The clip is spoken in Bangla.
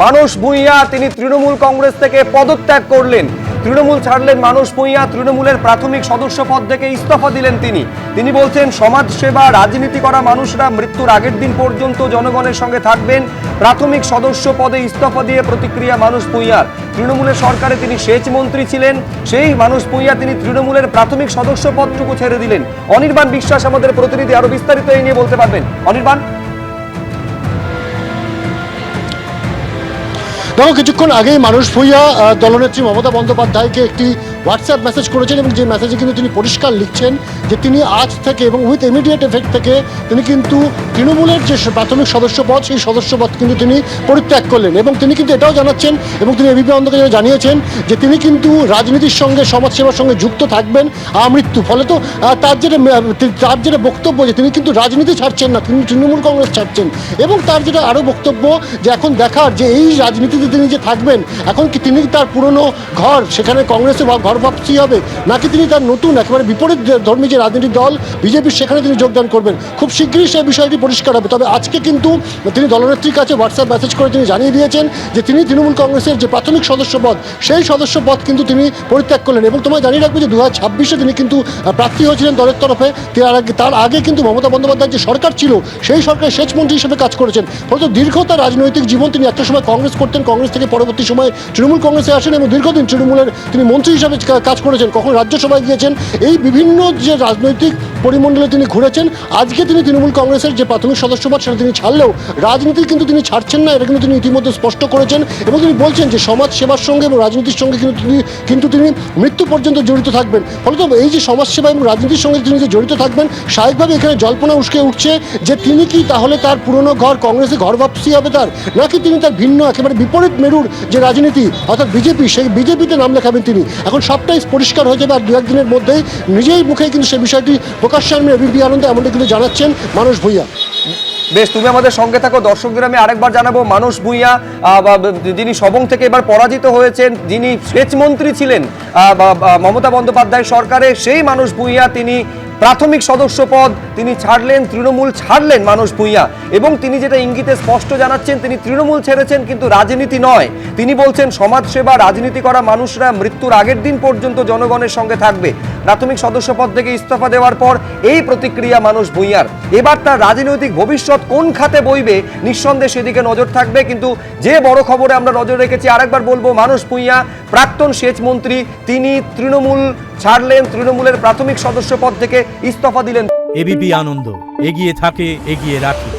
মানস ভূঁইয়া তিনি তৃণমূল কংগ্রেস থেকে পদত্যাগ করলেন, তৃণমূল ছাড়লেন মানস ভূঁইয়া। তৃণমূলের প্রাথমিক সদস্য পদ থেকে ইস্তফা দিলেন তিনি বলছেন সমাজ সেবা রাজনীতি করা মানুষরা মৃত্যুর আগের দিন পর্যন্ত জনগণের সঙ্গে থাকবেন। প্রাথমিক সদস্য পদে ইস্তফা দিয়ে প্রতিক্রিয়া মানস ভূঁইয়ার। তৃণমূলের সরকারে তিনি সেচ মন্ত্রী ছিলেন, সেই মানস ভূঁইয়া তিনি তৃণমূলের প্রাথমিক সদস্য পদটুকু ছেড়ে দিলেন। অনির্বাণ বিশ্বাস আমাদের প্রতিনিধি আরো বিস্তারিত এই নিয়ে বলতে পারবেন। অনির্বাণ, দেখো, কিছুক্ষণ আগেই মানস ভূঁইয়া দলনেত্রী মমতা বন্দ্যোপাধ্যায়কে একটি হোয়াটসঅ্যাপ মেসেজ করেছেন এবং যে মেসেজে কিন্তু তিনি পরিষ্কার লিখছেন যে তিনি আজ থেকে এবং উইথ ইমিডিয়েট এফেক্ট থেকে তিনি কিন্তু তৃণমূলের যে প্রাথমিক সদস্য পদ সেই সদস্য পদ কিন্তু তিনি পরিত্যাগ করলেন। এবং তিনি কিন্তু এটাও জানাচ্ছেন এবং তিনি এবিপি আনন্দকে জানিয়েছেন যে তিনি কিন্তু রাজনীতির সঙ্গে সমাজসেবার সঙ্গে যুক্ত থাকবেন আমৃত্যু। ফলে তো তার যেটা বক্তব্য যে তিনি কিন্তু রাজনীতি ছাড়ছেন না, তিনি তৃণমূল কংগ্রেস ছাড়ছেন। এবং তার যেটা আরও বক্তব্য যে এখন দেখার যে এই রাজনীতিতে তিনি যে থাকবেন, এখন কি তিনি তার পুরনো ঘর সেখানে কংগ্রেসে ঘর ভাবছি হবে, নাকি তিনি তার নতুন একেবারে বিপরীত ধর্মী যে রাজনৈতিক দল বিজেপির সেখানে তিনি যোগদান করবেন। খুব শীঘ্রই সেই বিষয়টি পরিষ্কার হবে। তবে আজকে কিন্তু তিনি দলনেত্রীর কাছে হোয়াটসঅ্যাপ মেসেজ করে তিনি জানিয়ে দিয়েছেন যে তিনি তৃণমূল কংগ্রেসের যে প্রাথমিক সদস্য পদ সেই সদস্য পদ কিন্তু তিনি পরিত্যাগ করলেন। এবং তোমায় জানিয়ে রাখবো যে 2026-এ তিনি কিন্তু প্রার্থী হয়েছিলেন দলের তরফে। তার আগে কিন্তু মমতা বন্দ্যোপাধ্যায়ের যে সরকার ছিল সেই সরকারের সেচ মন্ত্রী হিসেবে কাজ করেছেন। ফলত দীর্ঘ তার রাজনৈতিক জীবন তিনি একটা সময় কংগ্রেস করতেন, কংগ্রেস থেকে পরবর্তী সময়ে তৃণমূল কংগ্রেসে আসেন এবং দীর্ঘদিন তৃণমূলের তিনি মন্ত্রী হিসাবে কাজ করেছেন, কখন রাজ্যসভায় গিয়েছেন। এই বিভিন্ন যে রাজনৈতিক পরিমণ্ডলে তিনি ঘুরেছেন। আজকে তিনি তৃণমূল কংগ্রেসের যে প্রাথমিক সদস্যপদ সেটা তিনি ছাড়লেও রাজনীতি কিন্তু তিনি ছাড়ছেন না, এটা কিন্তু তিনি ইতিমধ্যে স্পষ্ট করেছেন। এবং তিনি বলছেন যে সমাজ সেবার সঙ্গে এবং রাজনীতির সঙ্গে কিন্তু তিনি মৃত্যু পর্যন্ত জড়িত থাকবেন। ফলত এই যে সমাজসেবা এবং রাজনীতির সঙ্গে তিনি যে জড়িত থাকবেন, স্বাভাবিকভাবে এখানে জল্পনা উস্কে উঠছে যে তিনি কি তাহলে তার পুরনো ঘর কংগ্রেসে ঘর ভাবছি হবে তার, নাকি তিনি তার ভিন্ন একেবারে বিপরীত মেরুর যে রাজনীতি অর্থাৎ বিজেপি, সেই বিজেপিতে নাম লেখাবেন তিনি। এখন সবটাই পরিষ্কার হয়ে যাবে আর দু একদিনের মধ্যেই নিজেই মুখেই কিন্তু সে বিষয়টি প্রকাশ্যে আনবেন এবিপি আনন্দ, এমনটা কিন্তু জানাচ্ছেন মানস ভূঁইয়া। বেশ, তুমি আমাদের সঙ্গে থাকো। দর্শকদের আমি আরেকবার জানাবো, মানস ভূঁইয়া যিনি সবং থেকে এবার পরাজিত হয়েছেন, যিনি সেচ মন্ত্রী ছিলেন মমতা বন্দ্যোপাধ্যায় সরকারে, সেই মানস ভূঁইয়া তিনি প্রাথমিক সদস্য পদ তিনি ছাড়লেন, তৃণমূল ছাড়লেন মানস ভূঁইয়া। এবং তিনি যেটা ইঙ্গিতে স্পষ্ট জানাচ্ছেন তিনি তৃণমূল ছেড়েছেন কিন্তু রাজনীতি নয়। তিনি বলছেন সমাজসেবা রাজনীতি করা মানুষরা মৃত্যুর আগের দিন পর্যন্ত জনগণের সঙ্গে থাকবে। প্রাথমিক সদস্য পদ থেকে ইস্তফা দেওয়ার পর এই প্রতিক্রিয়া মানস ভূঁইয়ার। এবার তার রাজনৈতিক ভবিষ্যৎ কোন খাতে বইবে নিঃসন্দেহে সেদিকে নজর থাকবে। কিন্তু যে বড় খবরে আমরা নজর রেখেছি, আরেকবার বলবো, মানস ভূঁইয়া প্রাক্তন সেচ মন্ত্রী, তিনি তৃণমূল ছাড়লেন, তৃণমূলের প্রাথমিক সদস্য পদ থেকে ইস্তফা দিলেন। এবিপি আনন্দ, এগিয়ে থাকে, এগিয়ে রাখে।